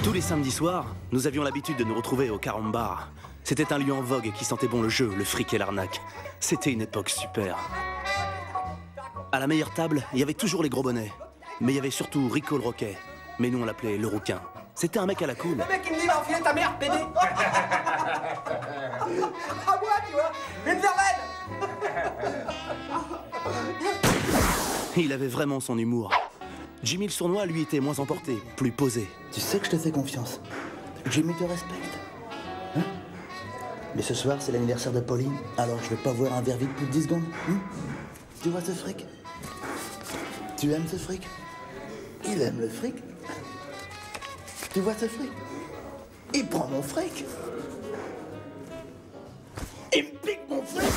Tous les samedis soirs, nous avions l'habitude de nous retrouver au Carambar. C'était un lieu en vogue qui sentait bon le jeu, le fric et l'arnaque. C'était une époque super. À la meilleure table, il y avait toujours les gros bonnets. Mais il y avait surtout Rico le Roquet. Mais nous on l'appelait le rouquin. C'était un mec à la cool. Le mec il me dit va enfiler ta mère, pédé. À moi, tu vois, une verlaine. Il avait vraiment son humour. Jimmy le sournois, lui, était moins emporté, plus posé. Tu sais que je te fais confiance. Jimmy te respecte. Hein? Mais ce soir, c'est l'anniversaire de Pauline. Alors, je vais pas voir un verre vide plus de 10 secondes. Hein? Tu vois ce fric? Tu aimes ce fric? Il aime le fric. Tu vois ce fric? Il prend mon fric. Il me pique mon fric.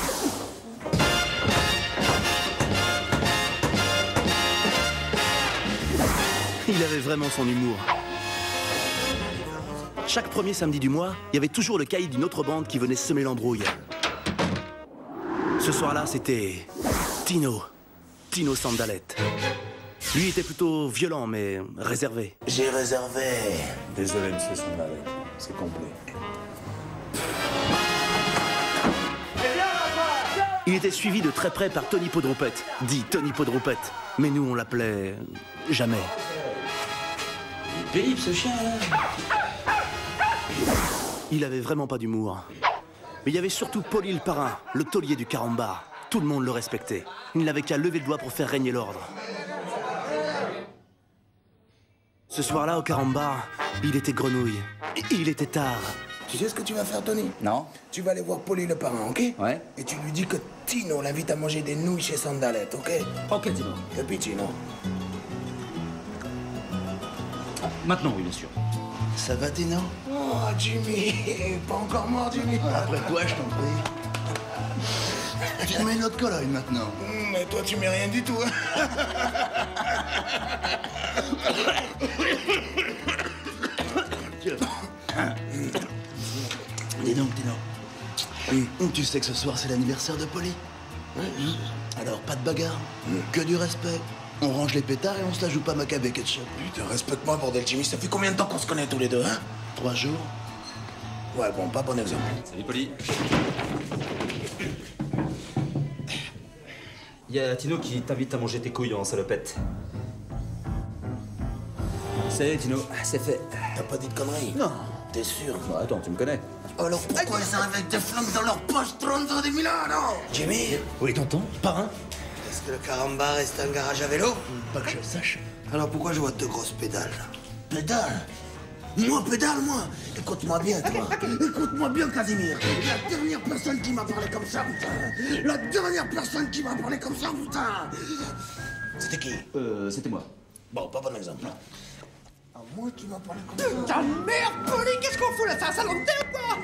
Il avait vraiment son humour. Chaque premier samedi du mois, il y avait toujours le caïd d'une autre bande qui venait semer l'embrouille. Ce soir-là, c'était Tino. Tino Sandalette. Lui était plutôt violent, mais réservé. J'ai réservé. Désolé, monsieur Sandalette, c'est complet. Il était suivi de très près par Tony Podroupette, dit Tony Podroupette. Mais nous, on l'appelait jamais. Pénible ce chien là. Il avait vraiment pas d'humour. Mais il y avait surtout Paulie le parrain, le taulier du Carambar. Tout le monde le respectait. Il n'avait qu'à lever le doigt pour faire régner l'ordre. Ce soir-là, au Carambar, il était grenouille. Il était tard. Tu sais ce que tu vas faire, Tony? Non. Tu vas aller voir Paulie le parrain, ok? Ouais. Et tu lui dis que Tino l'invite à manger des nouilles chez Sandalette, ok? Ok, Tino. Et puis Tino. Maintenant, oui, bien sûr. Ça va, Tino? Oh, Jimmy, pas encore mort, Jimmy. Après toi, je t'en prie. Tu mets une autre colonne maintenant. Mais toi, tu mets rien du tout, hein? Dis donc, Tino. Tu sais que ce soir, c'est l'anniversaire de Paulie? Alors, pas de bagarre, que du respect. On range les pétards et on se la joue pas macabre et ketchup. Putain, respecte-moi, bordel, Jimmy. Ça fait combien de temps qu'on se connaît tous les deux, hein? 3 jours. Ouais, bon, pas bon exemple. Salut, Poli. Il y a Tino qui t'invite à manger tes couilles en salopette. Salut, Tino. C'est fait. T'as pas dit de conneries? Non. T'es sûr? Bon, attends, tu me connais. Alors pourquoi ils arrivent avec des flingues dans leur poche 30 des Milano? Jimmy? Oui, tonton, parrain. Est-ce que le Carambar est un garage à vélo? Pas que je sache. Alors pourquoi je vois 2 grosses pédales? Pédales? Moi, pédale, moi! Écoute-moi bien, toi! Écoute-moi bien, Casimir! La dernière personne qui m'a parlé comme ça, putain! La dernière personne qui m'a parlé comme ça, putain! C'était qui? C'était moi. Bon, pas bon exemple. Non. À moi, tu m'as parlé comme ça. Putain de merde, Paulie, qu'est-ce qu'on fout là? C'est un salon de thé ou quoi?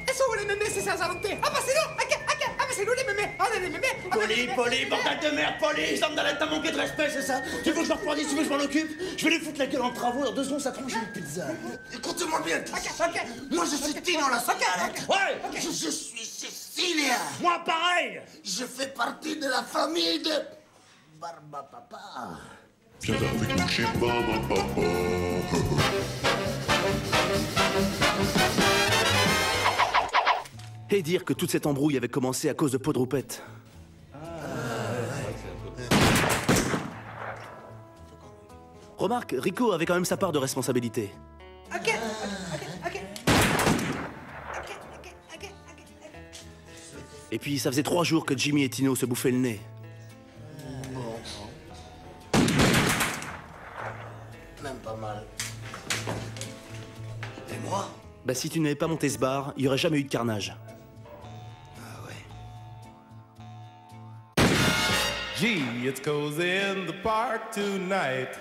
Elles sont où les mémés si c'est un salon de thé? Ah bah c'est nous! Ok. Ah bah c'est nous les mémés! Ah on est les mémés! Ah, bah, les mémés. Poli, bordel de merde, Poli! Sandalette, t'as manqué de respect, c'est ça? Tu veux que je leur refroidisse, tu veux que je m'en occupe? Je vais lui foutre la gueule en travaux, dans 2 secondes, ça tranche une pizza. Écoute-moi bien, Ok. moi je suis Tino la Sandalette. Ouais! Je suis sicilien. Moi, pareil! Je fais partie de la famille de Barbapapa. Viens avec nous chez Barbapapa. Et dire que toute cette embrouille avait commencé à cause de Podroupette. Remarque, Rico avait quand même sa part de responsabilité. Ok. Et puis ça faisait 3 jours que Jimmy et Tino se bouffaient le nez. Même pas mal. Et moi? Bah si tu n'avais pas monté ce bar, il n'y aurait jamais eu de carnage. Ah ouais. Gee, it's cozy in the park tonight.